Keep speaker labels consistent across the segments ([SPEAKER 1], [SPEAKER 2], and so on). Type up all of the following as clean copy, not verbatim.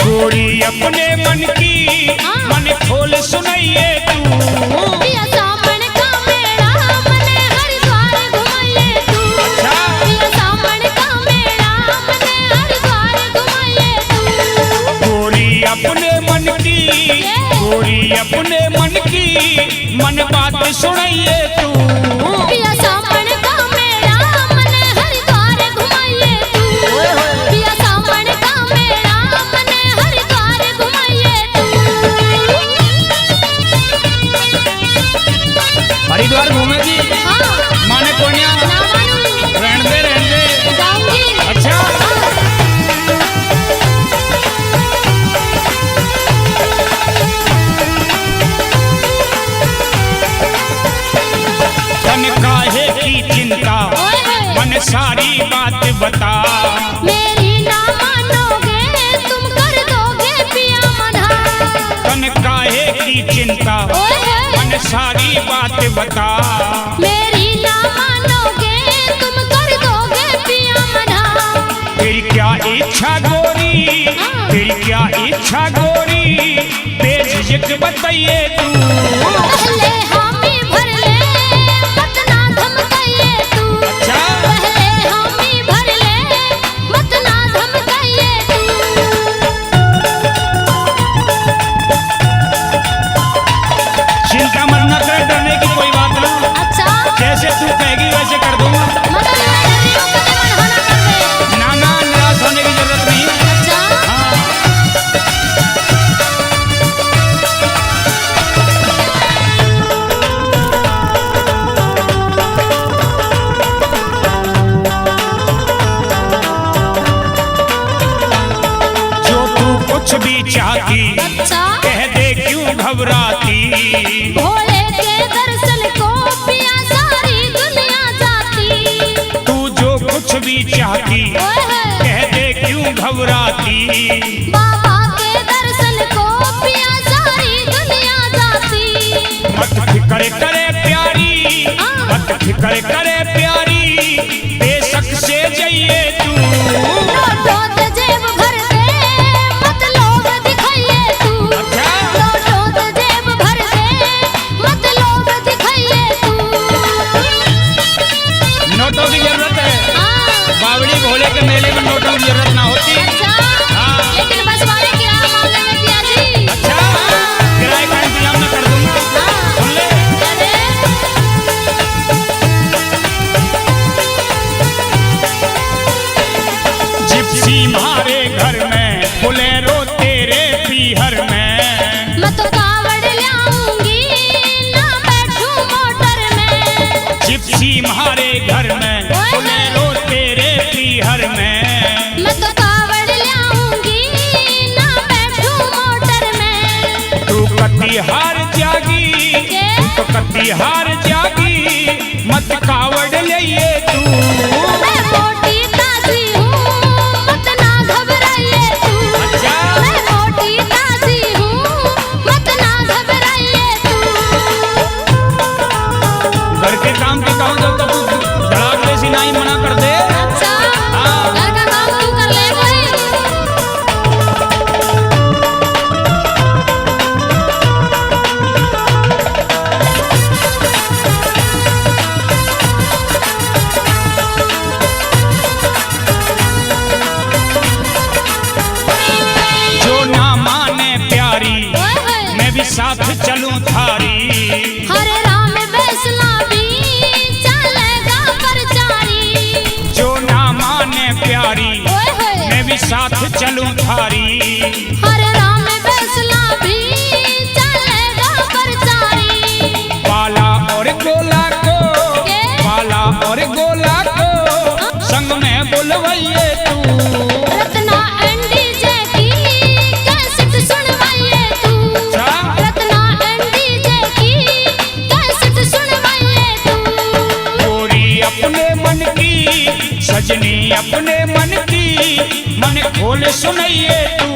[SPEAKER 1] गोरी अपने मन की मन खोल सुनाइए तू।
[SPEAKER 2] पिया सावन का मेला मने हरिद्वार घुमाइए तू।
[SPEAKER 1] अच्छा।
[SPEAKER 2] पिया सावन का मेला मने हरिद्वार घुमाइए तू।
[SPEAKER 1] गोरी अपने मन की, गोरी अपने मन की मन बात सुनाइए तू।
[SPEAKER 2] पिया सावन का मेला मने हरिद्वार घुमाइए तू। पिया सावन का मेला मने हरिद्वार घुमाइए तू।
[SPEAKER 1] हरिद्वार घूमेगी?
[SPEAKER 2] हाँ।
[SPEAKER 1] माने कोन्या?
[SPEAKER 2] ना मानू।
[SPEAKER 1] रहने दे, रहने दे।
[SPEAKER 2] जाऊंगी।
[SPEAKER 1] अच्छा। तन काहे की चिंता, मन सारी बात बता।
[SPEAKER 2] मेरी ना मानोगे तुम कर दोगे पिया मना।
[SPEAKER 1] तन काहे की चिंता, मन सारी बात बता।
[SPEAKER 2] मेरी ना मानोगे तुम कर दोगे पिया मना।
[SPEAKER 1] तेरी क्या इच्छा गोरी, तेरी क्या इच्छा गोरी बेझिझक बताइए तू।
[SPEAKER 2] पहले हामी भर ले मत ना धमकाइए तू।
[SPEAKER 1] अच्छा।
[SPEAKER 2] पहले हामी भर ले मत ना धमकाइए तू।
[SPEAKER 1] चिंता मत न कर, डरने की कोई बात ना।
[SPEAKER 2] अच्छा।
[SPEAKER 1] जैसे तू कहेगी वैसे कर दूंगा।
[SPEAKER 2] मगर मैं डर रही हूँ कभी मनहाना कर दे।
[SPEAKER 1] ना ना, निराश होने की जरूरत नहीं।
[SPEAKER 2] अच्छा।
[SPEAKER 1] हाँ। जो तू कुछ भी चाहती
[SPEAKER 2] अच्छा।
[SPEAKER 1] कह दे क्यों घबराती।
[SPEAKER 2] भोले के दर्शन को पिया सारी दुनिया जाती।
[SPEAKER 1] तू जो कुछ भी चाहती
[SPEAKER 2] ओए होए।
[SPEAKER 1] कह दे क्यों घबराती।
[SPEAKER 2] बाबा के दर्शन को पिया सारी दुनिया जाती।
[SPEAKER 1] मत फिक्र करे प्यारी, मत फिक्र करे प्यारी बेशक से जाइए तू।
[SPEAKER 2] लोटो ते जेब भर दे मत लोभ दिखाइए तू।
[SPEAKER 1] अच्छा।
[SPEAKER 2] लोटो ते जेब भर दे मत लोभ दिखाइए तू।
[SPEAKER 1] नोटों की जरूरत है?
[SPEAKER 2] हाँ।
[SPEAKER 1] बावड़ी भोले के मेले में नोटों की जरूरत ना होती।
[SPEAKER 2] अच्छा।
[SPEAKER 1] हाँ।
[SPEAKER 2] लेकिन बस वाले किराया मांग लेंगे पिया जी।
[SPEAKER 1] अच्छा। किराए का इंतजाम मैं कर दूंगा।
[SPEAKER 2] हाँ।
[SPEAKER 1] सुन ले।
[SPEAKER 2] अरे
[SPEAKER 1] जिप्सी मारे घर में, बोलेरो तेरे पीहर में।
[SPEAKER 2] मैं तो कावड़ लाऊंगी ना बैठूं मोटर में।
[SPEAKER 1] जिप्सी मारे घर में, बोलेरो तेरे पीहर में।
[SPEAKER 2] मैं तो कावड़ लाऊंगी ना बैठूं मोटर में।
[SPEAKER 1] तू कतिहार जागी, तो कतिहार जागी मत कावड़ लिए तू।
[SPEAKER 2] मैं मोटी ताजी हूँ मत ना घबराइए तू।
[SPEAKER 1] अच्छा।
[SPEAKER 2] मैं मोटी ताजी हूँ मत ना घबराइए तू।
[SPEAKER 1] घर के काम की कहूँ जब तक तू धड़ाक ले सिनाई मना कर दे।
[SPEAKER 2] अच्छा।
[SPEAKER 1] हाँ।
[SPEAKER 2] घर का काम तू कर ले कोई।
[SPEAKER 1] जो ना माने प्यारी
[SPEAKER 2] ओए होए।
[SPEAKER 1] मैं भी साथ चलूं थारी।
[SPEAKER 2] हरे राम वैष्णो भी चलेगा प्रचारी।
[SPEAKER 1] जो ना माने प्यारी
[SPEAKER 2] ओए होए।
[SPEAKER 1] मैं भी साथ चलूं थारी।
[SPEAKER 2] हरे राम वैष्णो भी चलेगा प्रचारी।
[SPEAKER 1] बाला और गोला को,
[SPEAKER 2] के?
[SPEAKER 1] बाला और गोला अपने मन की, सजनी अपने मन की, मन खोल सुनाइए तू।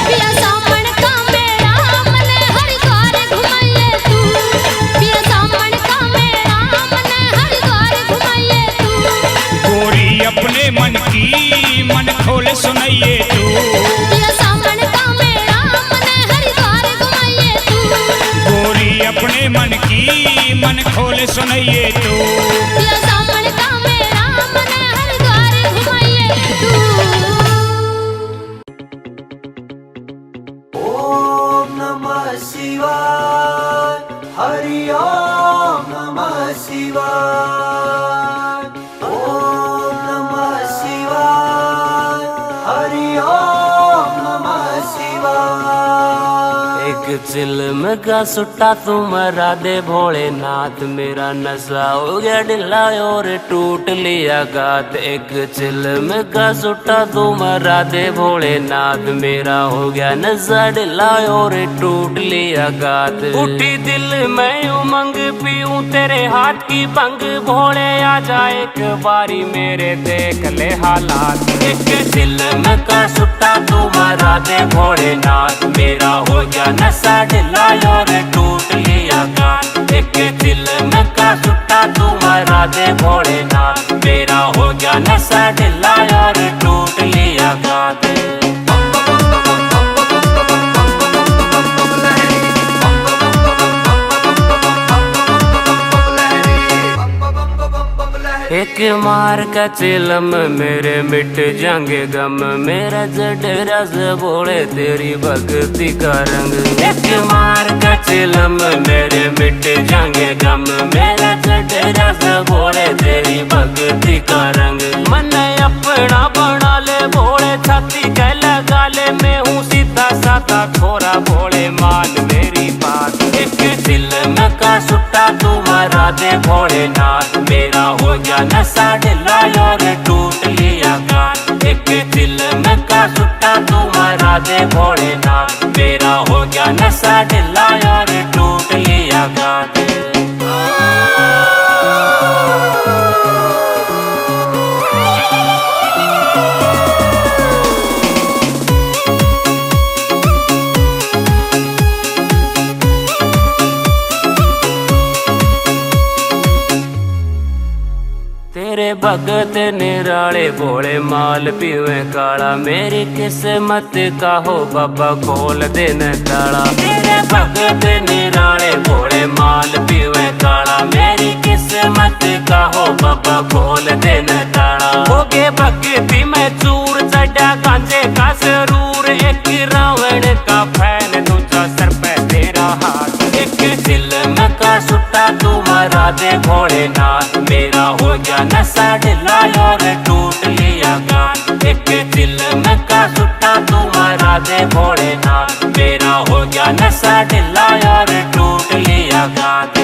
[SPEAKER 2] पिया सावन का मेला मने हरिद्वार घुमाइए तू। पिया सावन का मेला मने हरिद्वार घुमाइए तू।
[SPEAKER 1] गोरी अपने मन की, मन खोल सुनाइए तू।
[SPEAKER 2] पिया सावन का मेला मने हरिद्वार घुमाइए तू।
[SPEAKER 1] गोरी अपने मन की, मन खोल सुनाइए तू।
[SPEAKER 2] पिया सावन का मेला मने हरिद्वार घुमाइए तू।
[SPEAKER 3] ओम नमः शिवाय, हरि ओम नमः शिवाय। ओम नमः शिवाय, हरि ओम नमः शिवाय।
[SPEAKER 4] एक चिल्म का सुट्टा तुम्हारा दे भोलेनाथ, मेरा नशा हो गया ढिला और टूट लिया गात। एक चिल्म का सुट्टा तुम्हारा दे भोलेनाथ, मेरा हो गया नशा ढिला और टूट लिया गात। उठी दिल में उमंग पीऊं तेरे हाथ की भंग, भोले आ जाए एक बारी मेरे देख ले हालात। एक चिल्म का सुट्टा तुम्हारा दे भोलेनाथ, मेरा हो गया नशा ढिला और टूट लिया गात। एक चिल्म का सुट्टा तुम्हारा दे भोलेनाथ, मेरा हो गया नशा ढिला और टूट लिया गात। एक मार का चिलम मेरे मिट जाएंगे गम, मेरा जडेरा से बोले तेरी भक्ति का रंग। एक मार का चिलम मेरे मिट जाएंगे गम, मेरा जडेरा से बोले तेरी भक्ति का रंग। मन अपना बना ले भोले, छाती कह लगा ले, मैं हूँ सीधा साधा छोरा भोले, मान मेरी बात। एक दिल में का सुट्टा तुम्हारा दे भोलेनाथ, मेरा हो गया नशा ढिला और टूट लिया गात। एक दिल में का सुट्टा तुम्हारा दे भोलेनाथ, मेरा हो गया नशा ढिला और टूट लिया गात। तेरे भगत निराले भोले माल पीवे काला, मेरी किस्मत का हो बाबा खोल देना ताला। तेरे भगत निराले भोले माल पीवे काला, मेरी किस्मत का हो बाबा खोल देना ताला। हो गए भक्ति में चूर चढ़ा गांजे का सरूर, एक रावण का फैन दूजा सर पे तेरा हाथ। एक दिल में का सुट्टा तुम्हारा दे भोलेनाथ, मेरा हो गया नशा ढिला और टूट लिया गात। एक दिल में का सुट्टा तुम्हारा दे भोलेनाथ, मेरा हो गया नशा ढिला और टूट लिया गात।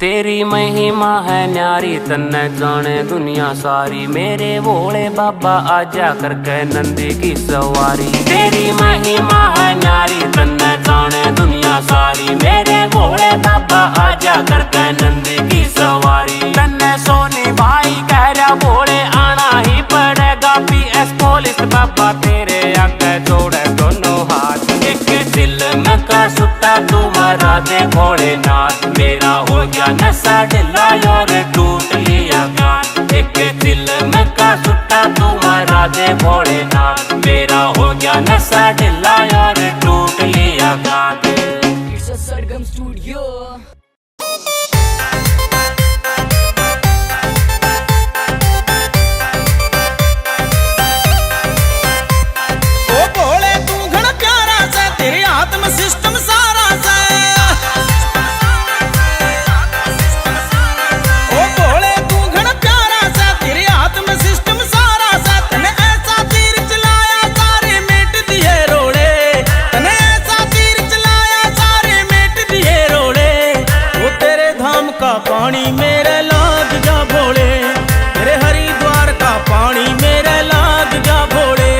[SPEAKER 4] तेरी महिमा है न्यारी, तन्ने जाने दुनिया सारी, मेरे भोले बाबा आजा करके नंदी की सवारी। तेरी महिमा है न्यारी, तन्ने जाने दुनिया सारी, मेरे भोले बाबा आजा करके नंदी की सवारी। तन्ने सोनी भाई कह रहा भोले आना ही पड़ेगा, PS पुलिस बाबा तेरे आगे जोड़े दोनों हाथ। एक दिल में का सुट्टा तुम्हारा दे भोलेनाथ, मेरा हो गया नशा ढिला और टूट लिया गात। एक दिल में का सुट्टा तुम्हारा दे भोलेनाथ, मेरा हो गया नशा ढिला और टूट लिया गात।
[SPEAKER 5] It's a Sargam Studio.
[SPEAKER 6] System सारा सा ओ भोले तू घना प्यारा सा, तेरे आत्म सिस्टम सारा सा। तने ऐसा तीर चलाया सारे मिट दिए रोड़े, तने ऐसा तीर चलाया सारे मिट दिए रोड़े। ओ तेरे धाम का पानी मेरे लाग जा भोले, तेरे हरिद्वार का पानी मेरे लाग जा भोले।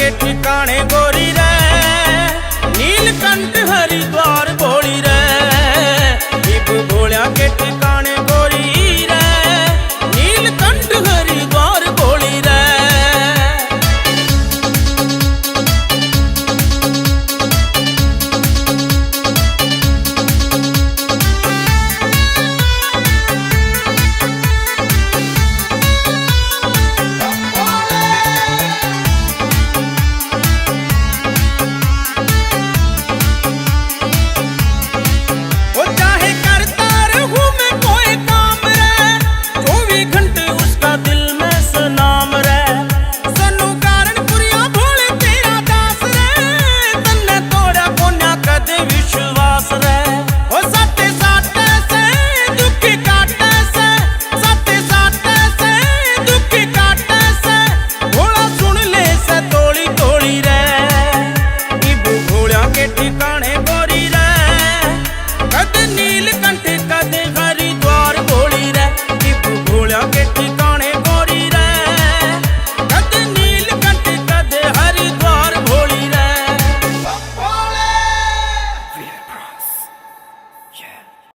[SPEAKER 6] के ठिकाने गोरी